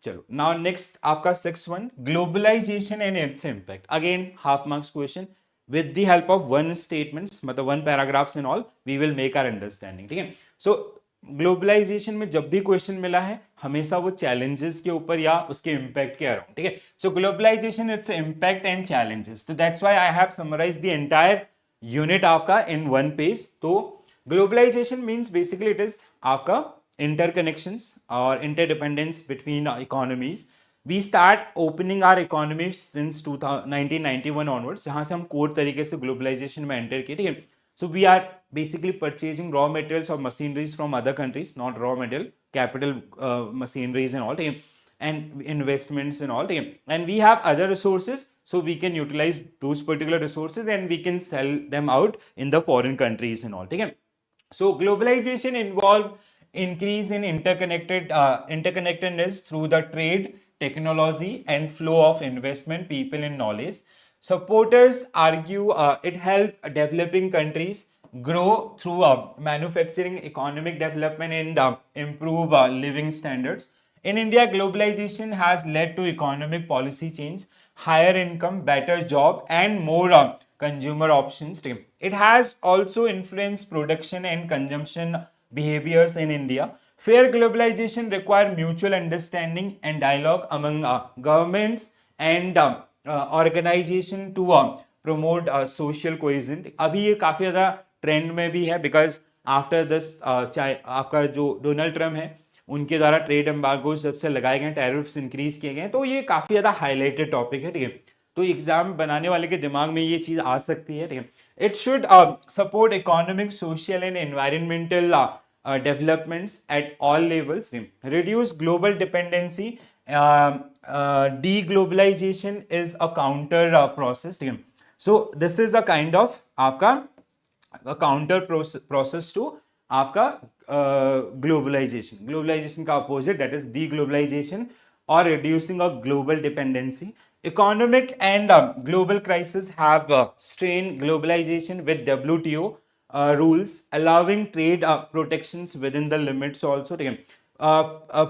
चलो now next आपका 6-1 globalization and its impact, again half marks question with the help of one statements, मतलब one paragraphs and all we will make our understanding, ठीक है। So globalisation में जब भी question मिला है हमेशा वो चैलेंजेस के ऊपर या उसके इम्पैक्ट के अराउंड, ठीक है। So globalization its impact and challenges, तो that's why I have summarise the entire unit आपका इन वन पेज। तो globalization means basically it is आपका interconnections or interdependence between economies. We start opening our economy since 1991 onwards, जहां से हम core तरीके से globalisation में एंटर किए, ठीक है। So we are basically purchasing raw materials और machineries from other countries, not raw material, capital machineries and all, ठीक है, and investments and all, ठीक है, and we have other resources, so we can utilize those particular resources and we can sell them out in the foreign countries and all, ठीक है। So globalization involve increase in interconnectedness through the trade, technology, and flow of investment, people, and knowledge. Supporters argue it help developing countries grow through manufacturing, economic development, and improve living standards. In India, globalization has led to economic policy change, higher income, better job, and more consumer options. It has also influenced production and consumption behaviors in India. Fair globalization require mutual understanding and dialogue among governments and organization to promote social cohesion. अभी ये काफी ज्यादा trend में भी है because after this चाहे आपका जो डोनाल्ड ट्रम्प है उनके द्वारा ट्रेड एम्बार्गो जब से लगाए गए, टैरिफ्स इंक्रीज किए गए, तो ये काफी ज्यादा हाईलाइटेड टॉपिक है, ठीक है। तो एग्जाम बनाने वाले के दिमाग में ये चीज आ सकती है, ठीक है। It should support economic, social and environmental developments at all levels, reduce global dependency. Deglobalization is a counter process, so this is a kind of आपका काउंटर प्रोसेस टू आपका ग्लोबलाइजेशन का अपोजिट दैट इज डीग्लोबलाइजेशन और reducing of global dependency. Economic and global crisis have strained globalization with WTO rules allowing trade protections within the limits also, ठीक है.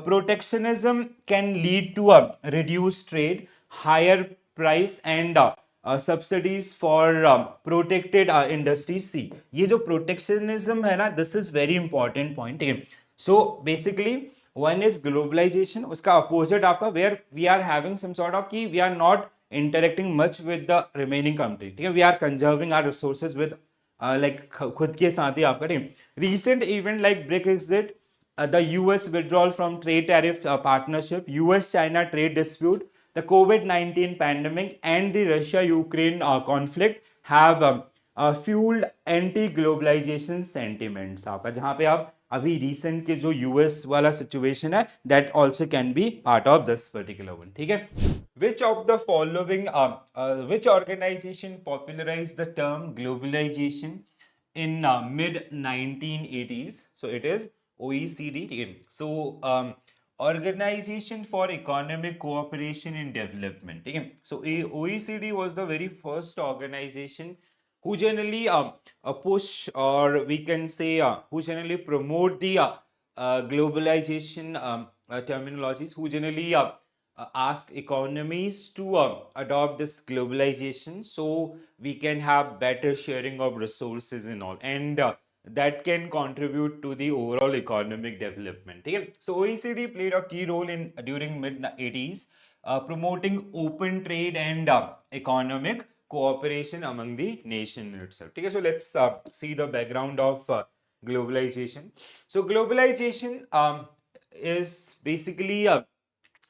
Protectionism can lead to reduced trade, higher price and subsidies for protected industries. See, ये जो protectionism है ना, this is very important point, ठीक है. So basically one is globalization, उसका opposite आपका where we are having some sort of कि we are not interacting much with the remaining country, ठीक है. We are conserving our resources with like खुद के साथ ही आपका, ठीक है. Recent event like Brexit, the US withdrawal from trade tariff partnership, US-China trade dispute, the COVID-19 pandemic and the Russia-Ukraine conflict have fueled anti-globalization sentiments. आपका जहां पे आप अभी recent के जो US वाला situation है, that also can be part of this particular one, ठीक है. Which of the following, which organization popularized the term globalization in mid 1980s? So it is OECD, ठीक है. So Organization for Economic Cooperation and Development, ठीक है. So OECD was the very first organization who generally push, or we can say who generally promote the globalization terminologies, who generally ask economies to adopt this globalization so we can have better sharing of resources and all, and that can contribute to the overall economic development, okay? So OECD played a key role in during mid 80s promoting open trade and economic cooperation among the nation itself, okay? So let's see the background of globalization. So globalization is basically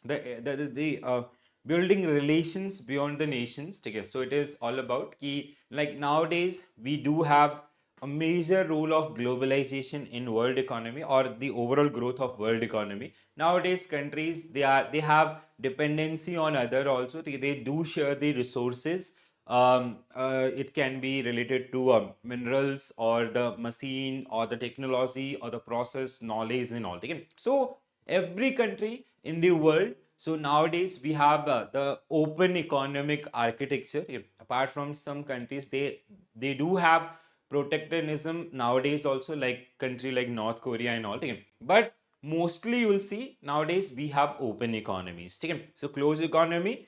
the building relations beyond the nations, okay? So it is all about ki, like nowadays we do have a major role of globalization in world economy or the overall growth of world economy. Nowadays countries, they have dependency on other also, they do share the resources. It can be related to minerals or the machine or the technology or the process knowledge and all, okay? So every country in the world, so nowadays we have the open economic architecture. Apart from some countries, they do have protectionism nowadays also, like country like North Korea and all, but mostly you will see nowadays we have open economies. Okay? So closed economy,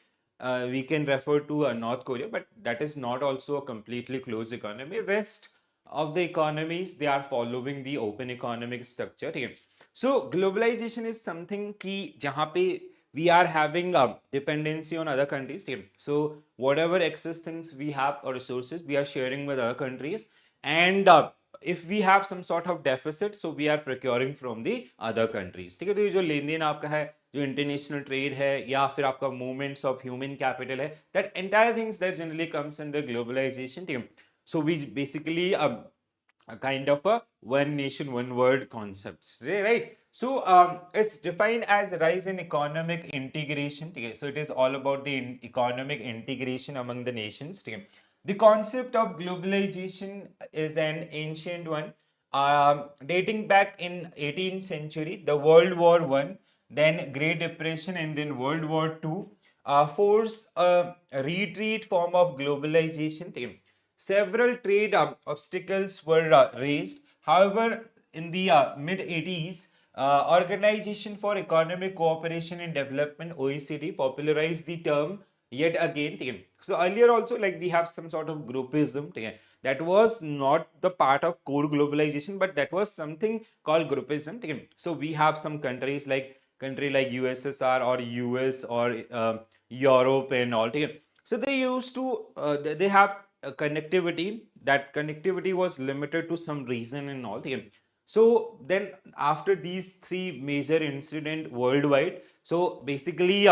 we can refer to North Korea, but that is not also a completely closed economy. Rest of the economies, they are following the open economic structure. Okay? So globalization is something ki jahan pe we are having a dependency on other countries. Okay? So whatever excess things we have or resources, we are sharing with other countries, and if we have some sort of deficit, so we are procuring from the other countries. ठीक है, तो ये जो लेन then आपका है, जो international trade है, या फिर आपका मूवमेंट्स ऑफ ह्यूमन कैपिटल है, that entire things that generally comes under globalization. ठीक है, so we basically a kind of a one nation one word concepts, right? So it's defined as rise in economic integration. Okay? So it is all about the economic integration among the nations. Okay? The concept of globalization is an ancient one, dating back in 18th century, the World War One, then Great Depression, and then World War Two force a retreat form of globalization. Okay? Several trade obstacles were raised. However, in the mid 80s, Organization for Economic Cooperation and Development (OECD) popularized the term yet again. So earlier also, like, we have some sort of groupism that was not the part of core globalization, but that was something called groupism. So we have some countries like USSR or US or Europe and all. So they used to they have a connectivity. That connectivity was limited to some reason and all. So then after these three major incident worldwide, so basically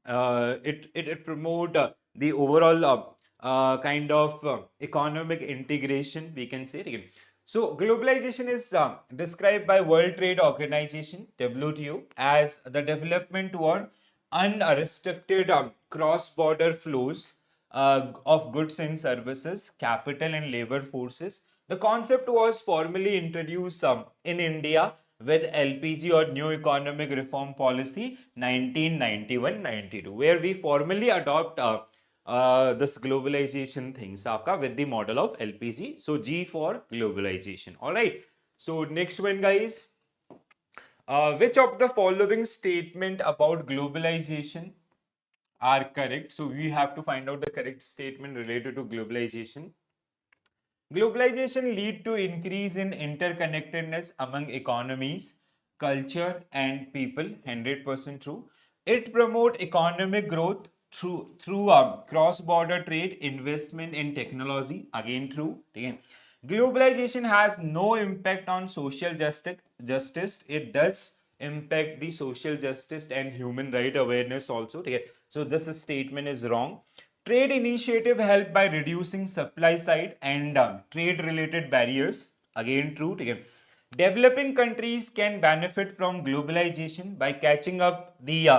it promote the overall kind of economic integration, we can say. Again. So globalization is described by World Trade Organization (WTO) as the development toward unrestricted cross-border flows of goods and services, capital and labor forces. The concept was formally introduced in India with LPG or New Economic Reform Policy 1991-92, where we formally adopt this globalization things aapka with the model of LPG. So G for globalization. All right. So next one, guys. Which of the following statement about globalization are correct? So we have to find out the correct statement related to globalization. Globalization lead to increase in interconnectedness among economies, culture and people. 100% true. It promote economic growth through cross-border trade, investment in technology. Again true. Again. Globalization has no impact on social justice. It does impact the social justice and human right awareness also. So this statement is wrong. Trade initiative help by reducing supply side and trade related barriers. Again true. Developing countries can benefit from globalization by catching up the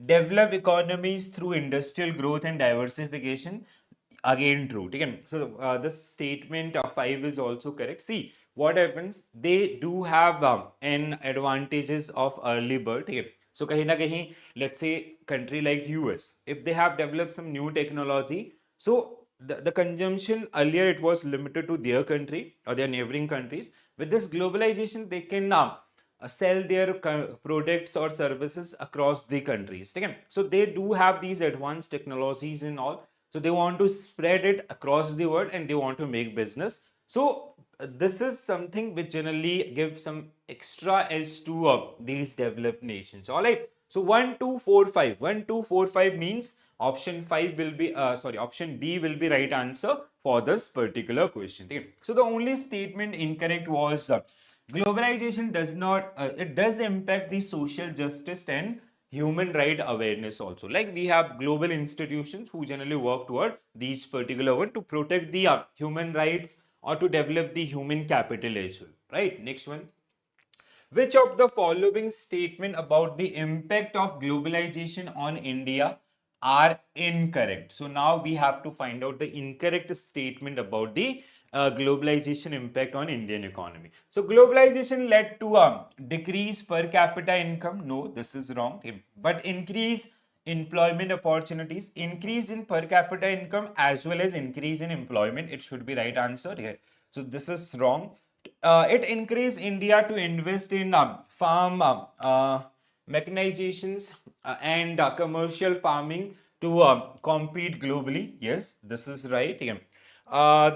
developed economies through industrial growth and diversification. Again true. So this statement of 5 is also correct. See what happens, they do have an advantages of early birth. So kahin na kahin, let's say country like US, if they have developed some new technology, so the consumption earlier it was limited to their country or their neighboring countries. With this globalization, they can now sell their products or services across the countries. So they do have these advanced technologies and all. So they want to spread it across the world and they want to make business. So this is something which generally gives some extra edge to these developed nations. All right. So 1, 2, 4, 5. 1, 2, 4, 5 means option 5 will be option B will be right answer for this particular question. So the only statement incorrect was globalization does not it does impact the social justice and human right awareness also. Like we have global institutions who generally work toward these particular one to protect the human rights or to develop the human capital as well. Right. Next one. Which of the following statement about the impact of globalization on India are incorrect? So now we have to find out the incorrect statement about the globalization impact on Indian economy. So globalization led to a decrease per capita income. No, this is wrong. But increase employment opportunities, increase in per capita income as well as increase in employment. It should be right answer here. So this is wrong. It encouraged India to invest in farm mechanizations and commercial farming to compete globally. Yes, this is right. Yeah.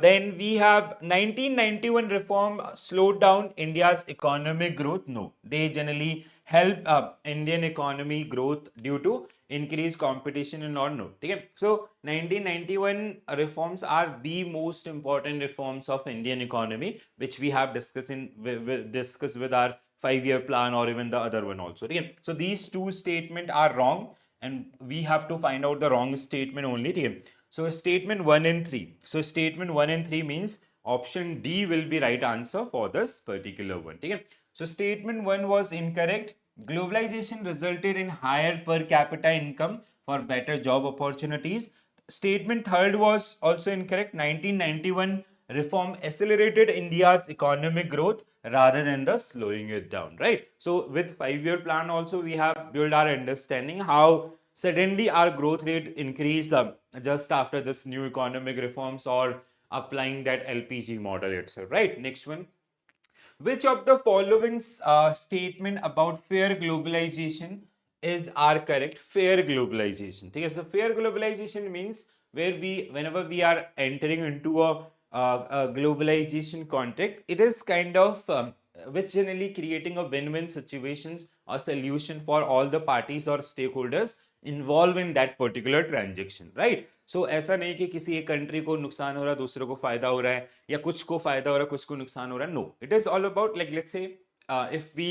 Then we have 1991 reform slowed down India's economic growth. No, they generally help Indian economy growth due to increased competition and all. No, okay. So 1991 reforms are the most important reforms of Indian economy, which we have discussed discussed with our 5-year plan or even the other one also. Okay. So these two statements are wrong, and we have to find out the wrong statement only. Okay. So statement 1 and 3. So statement 1 and 3 means option D will be right answer for this particular one. Okay. So statement 1 was incorrect. Globalization resulted in higher per capita income for better job opportunities. Statement third was also incorrect. 1991 reform accelerated India's economic growth rather than the slowing it down, right? So with 5-year plan also we have built our understanding how suddenly our growth rate increased just after this new economic reforms or applying that LPG model itself, right? Next one. Which of the following statement about fair globalization is are correct? Fair globalization. Okay, so fair globalization means whenever we are entering into a globalization context, it is kind of which generally creating a win-win situations or solution for all the parties or stakeholders involved in that particular transaction, right? सो ऐसा नहीं कि किसी एक country को नुकसान हो रहा है दूसरे को फायदा हो रहा है या कुछ को फायदा हो रहा है कुछ को नुकसान हो रहा है no it is all about like let's say if we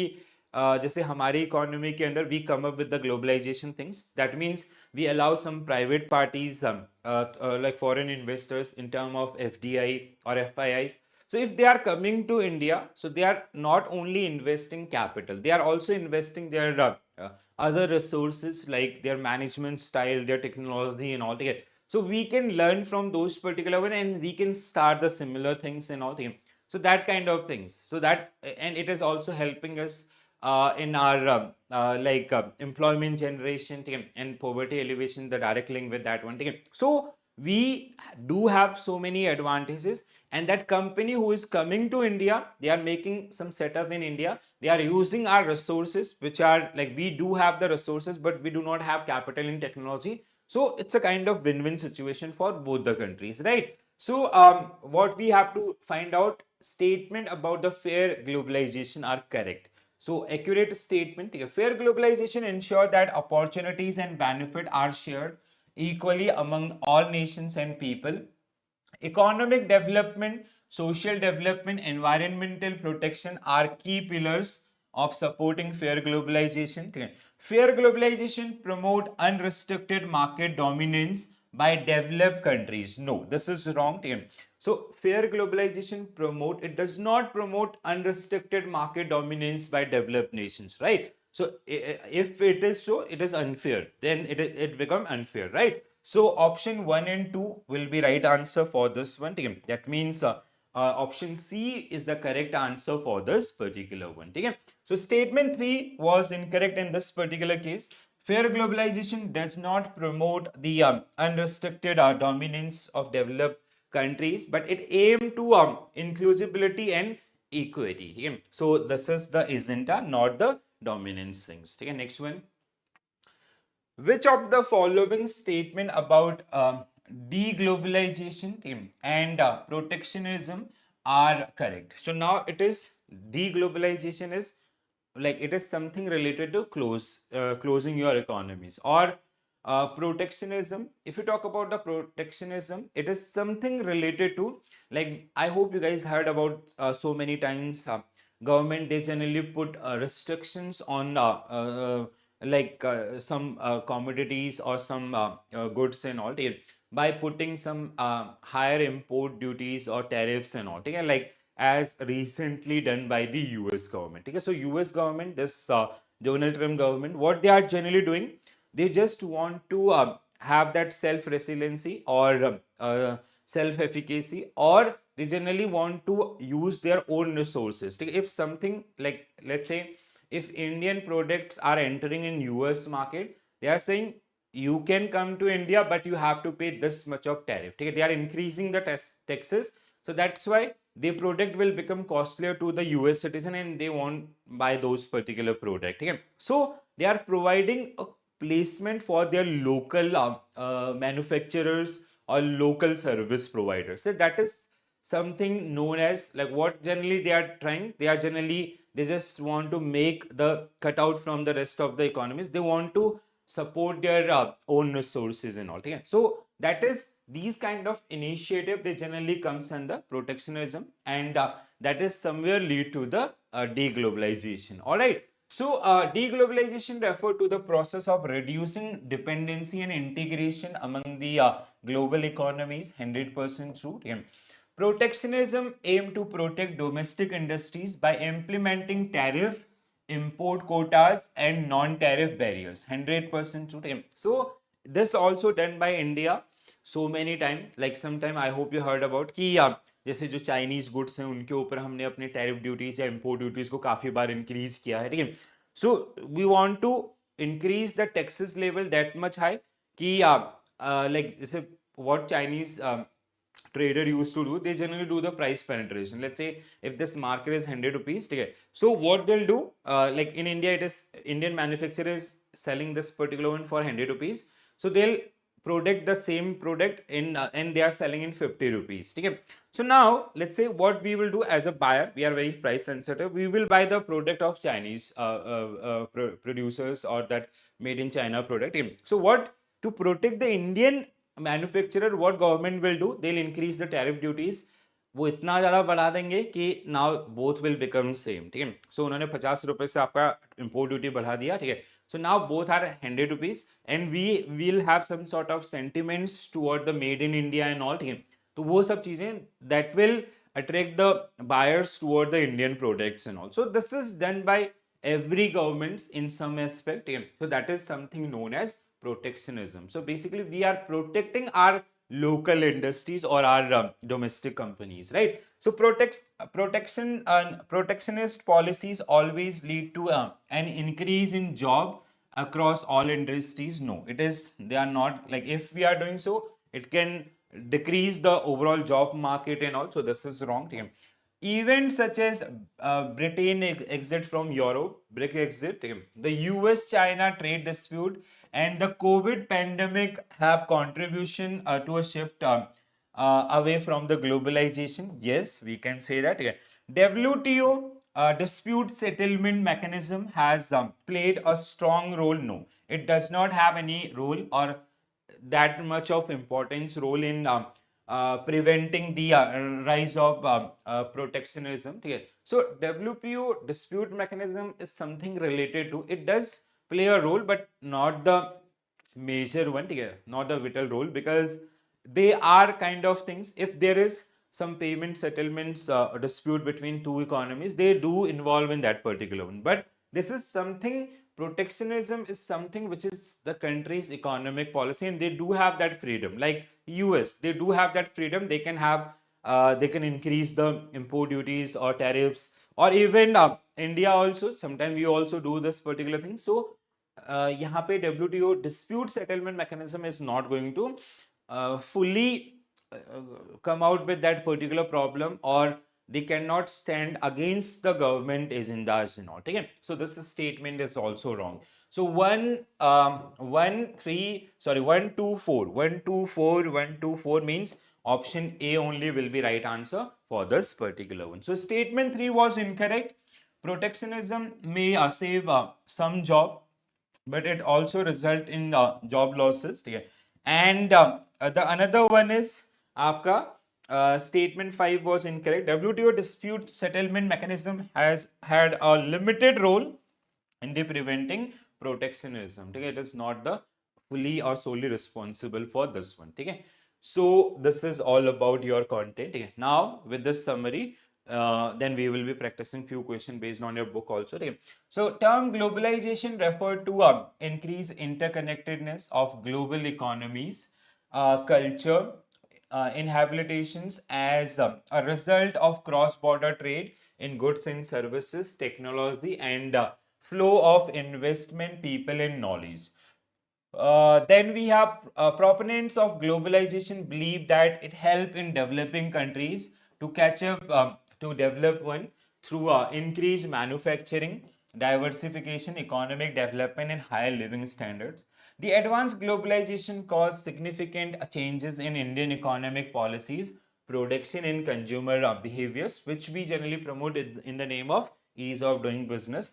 जैसे हमारी इकोनॉमी के अंदर we come up with the globalization things that means we allow some private parties like foreign investors in term of FDI or FIIs. So if they are coming to India, so they are not only investing capital, they are also investing their other resources like their management style, their technology and all together. So we can learn from those particular one and we can start the similar things and all things. So that kind of things. So that, and it is also helping us in our employment generation and poverty elevation, the direct link with that one. So we do have so many advantages, and that company who is coming to India, they are making some setup in India. They are using our resources, which are like we do have the resources, but we do not have capital in technology. So it's a kind of win-win situation for both the countries, right? So what we have to find out statement about the fair globalization are correct. So accurate statement, fair globalization ensure that opportunities and benefit are shared equally among all nations and people. Economic development, social development, environmental protection are key pillars of supporting fair globalization. Fair globalization promote unrestricted market dominance by developed countries. No, this is wrong. So fair globalization promote, it does not promote unrestricted market dominance by developed nations, right? So if it is so, it is unfair. Then it become unfair, right? So option 1 and 2 will be right answer for this one. That means option C is the correct answer for this particular one. So statement 3 was incorrect in this particular case. Fair globalization does not promote the unrestricted dominance of developed countries, but it aims to inclusivity and equity. So this is the agenda, not the dominance things. Next one. Which of the following statement about deglobalization and protectionism are correct? So now it is deglobalization is like it is something related to closing your economies, or protectionism. If you talk about the protectionism, it is something related to, like, I hope you guys heard about so many times government they generally put restrictions on some commodities or some goods and all by putting some higher import duties or tariffs and all, like as recently done by the US government. So US government, this Donald Trump government, what they are generally doing, they just want to have that self resiliency or self efficacy, or they generally want to use their own resources. If something like, let's say, if Indian products are entering in US market, they are saying you can come to India, but you have to pay this much of tariff. They are increasing the taxes. So that's why the product will become costlier to the US citizen and they won't buy those particular product. Okay? So they are providing a placement for their local manufacturers or local service providers. So that is something known as, like, what generally they are trying. They are generally, they just want to make the cutout from the rest of the economies. They want to support their own resources and all. Okay? So that is, these kind of initiative, they generally comes under protectionism, and that is somewhere lead to the deglobalization. All right. So deglobalization refer to the process of reducing dependency and integration among the global economies 100% true. Yeah. Protectionism aim to protect domestic industries by implementing tariff, import quotas and non-tariff barriers. 100% true. So this also done by India so many time. Like sometime I hope you heard about कि जैसे जो Chinese goods हैं उनके ऊपर हमने अपने tariff duties या import duties को काफी बार इंक्रीज किया है. ठीक है. So we want to increase the taxes level that much high कि like जैसे what Chinese trader used to do, they generally do the price penetration. Let's say if this market is 100 rupees, okay, so what they'll do, like in India, it is Indian manufacturers selling this particular one for 100 rupees, so they'll product the same product in and they are selling in 50 rupees. Okay. So now let's say what we will do as a buyer, we are very price sensitive, we will buy the product of Chinese producers or that made in China product. Okay. So what, to protect the Indian manufacturer, what government will do, they'll increase the tariff duties. वो इतना ज़्यादा बढ़ा देंगे कि now both will become same. ठीक है. So उन्होंने 50 रुपए से आपका import duty बढ़ा दिया. ठीक है. So now both are 100 rupees and we will have some sort of sentiments toward the made in India and all. ठीक है. तो वो सब चीजें that will attract the buyers toward the Indian products and all. So this is done by every government in some aspect. ठीक है. So that is something known as protectionism. So basically we are protecting our local industries or our domestic companies, right? So protectionist policies always lead to an increase in job across all industries. No, it is, they are not, like if we are doing so, it can decrease the overall job market and all. So this is wrong. Events such as Britain exit from Europe, Brexit, the US-China trade dispute, and the COVID pandemic have contribution to a shift away from the globalization. Yes, we can say that. Yeah. WTO dispute settlement mechanism has played a strong role. No, it does not have any role or that much of importance role in preventing the rise of protectionism. Okay. So WPO dispute mechanism is something related to, it does play a role but not the major one. Okay. Not the vital role, because they are kind of things, if there is some payment settlements dispute between two economies, they do involve in that particular one. But this is something, protectionism is something which is the country's economic policy and they do have that freedom. Like US, they do have that freedom. They can have they can increase the import duties or tariffs, or even India also sometimes we also do this particular thing. So यहाँ पे WTO dispute settlement mechanism is not going to fully come out with that particular problem, or they cannot stand against the government agendas and all. Okay? So this statement is also wrong. So 124 means option A only will be right answer for this particular one. So statement 3 was incorrect. Protectionism may save some job, but it also result in job losses. Okay? And the another one is आपका statement 5 was incorrect. WTO dispute settlement mechanism has had a limited role in the preventing protectionism. Okay? It is not the fully or solely responsible for this one. Okay? So this is all about your content. Okay? Now with this summary, then we will be practicing few questions based on your book also. Okay? So term globalization referred to increase interconnectedness of global economies, culture, inhabitations as a result of cross-border trade in goods and services, technology, and flow of investment, people, and knowledge. Then we have proponents of globalization believe that it help in developing countries to catch up, to develop one through increased manufacturing, diversification, economic development, and higher living standards. The advanced globalization caused significant changes in Indian economic policies, production, and consumer behaviors, which we generally promote in the name of ease of doing business.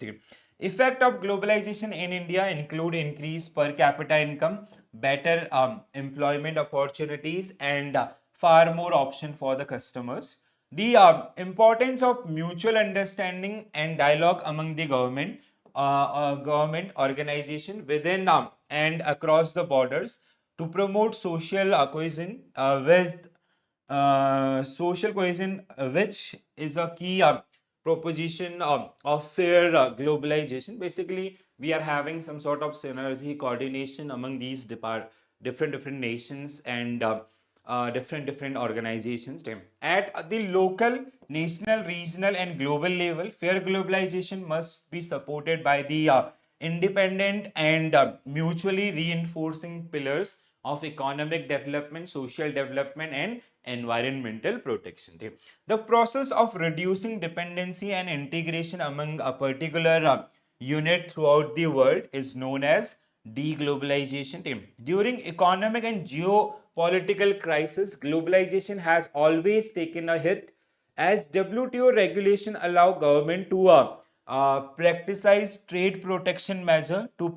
Effect of globalization in India include increased per capita income, better employment opportunities, and far more option for the customers. The importance of mutual understanding and dialogue among the government organization within and across the borders to promote social cohesion which is a key proposition of fair globalization. Basically, we are having some sort of synergy coordination among these different nations and different organizations. At the local, national, regional, and global level, fair globalization must be supported by the independent and mutually reinforcing pillars of economic development, social development, and environmental protection. The process of reducing dependency and integration among a particular unit throughout the world is known as deglobalization. During economic and geopolitical crisis, globalization has always taken a hit as WTO regulation allow government to practice trade protection measure to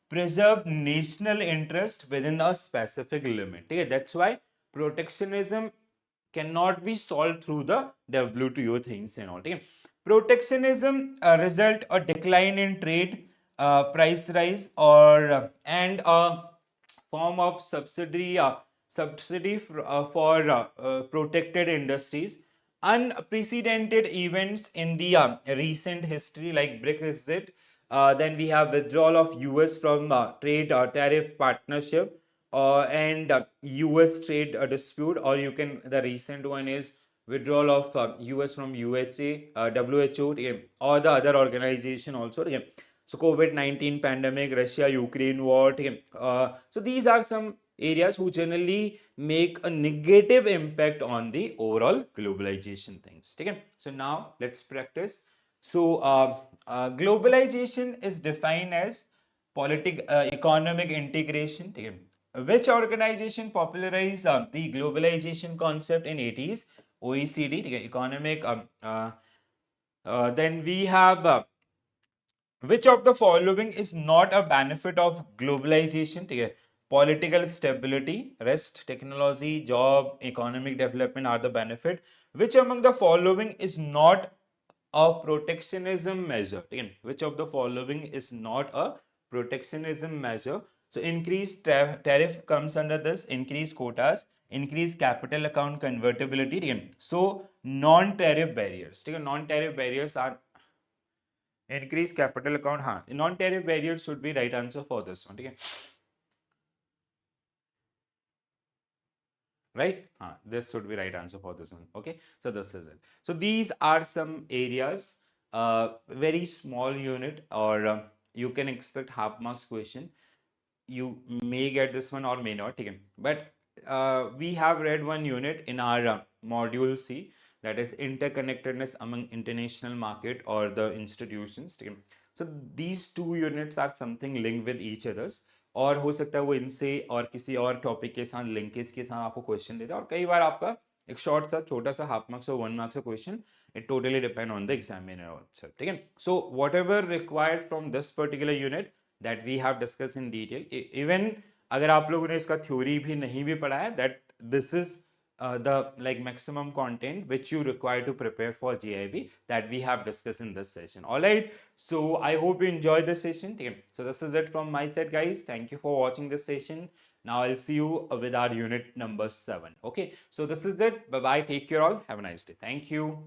preserve national interest within a specific limit. Okay? That's why protectionism cannot be solved through the WTO things and all. Okay? Protectionism result a decline in trade, price rise, or and a form of subsidy for protected industries. Unprecedented events in the recent history like Brexit. Then we have withdrawal of US from trade tariff partnership and US trade dispute, or you can, the recent one is withdrawal of US from USA, WHO, or the other organization also. So COVID-19 pandemic, Russia Ukraine war. So these are some areas who generally make a negative impact on the overall globalization things. So now let's practice. So globalization is defined as economic integration. Which organization popularized the globalization concept in 80s? OECD. Economic. Then we have which of the following is not a benefit of globalization? Political stability, rest, technology, job, economic development are the benefit. Which among the following is not a protectionism measure? Which of the following is not a protectionism measure? So increased tariff comes under this, increased quotas, increased capital account convertibility. So non-tariff barriers. Non-tariff barriers are increase capital account. Non-tariff barriers should be right answer for this one. Right? This should be right answer for this one. Okay, so this is it. So these are some areas, very small unit, or you can expect half marks question. You may get this one or may not. But we have read one unit in our module C, that is interconnectedness among international market or the institutions. So these two units are something linked with each others, और हो सकता है वो इनसे और किसी और topic के साथ लिंकेज के साथ आपको क्वेश्चन देता है, और कई बार आपका एक शॉर्ट सा छोटा सा हाफ मार्क्स और 1 मार्क्स का question. It totally depend on the examiner itself. So whatever required from this particular unit that we have discussed in detail, even अगर आप लोगों ने इसका थ्योरी भी नहीं भी पढ़ा है, that this is the like maximum content which you require to prepare for JIB that we have discussed in this session. All right, so I hope you enjoyed this session. So this is it from my side, guys. Thank you for watching this session. Now I'll see you with our unit number 7. Okay, so this is it. Bye bye, take care all, have a nice day. Thank you.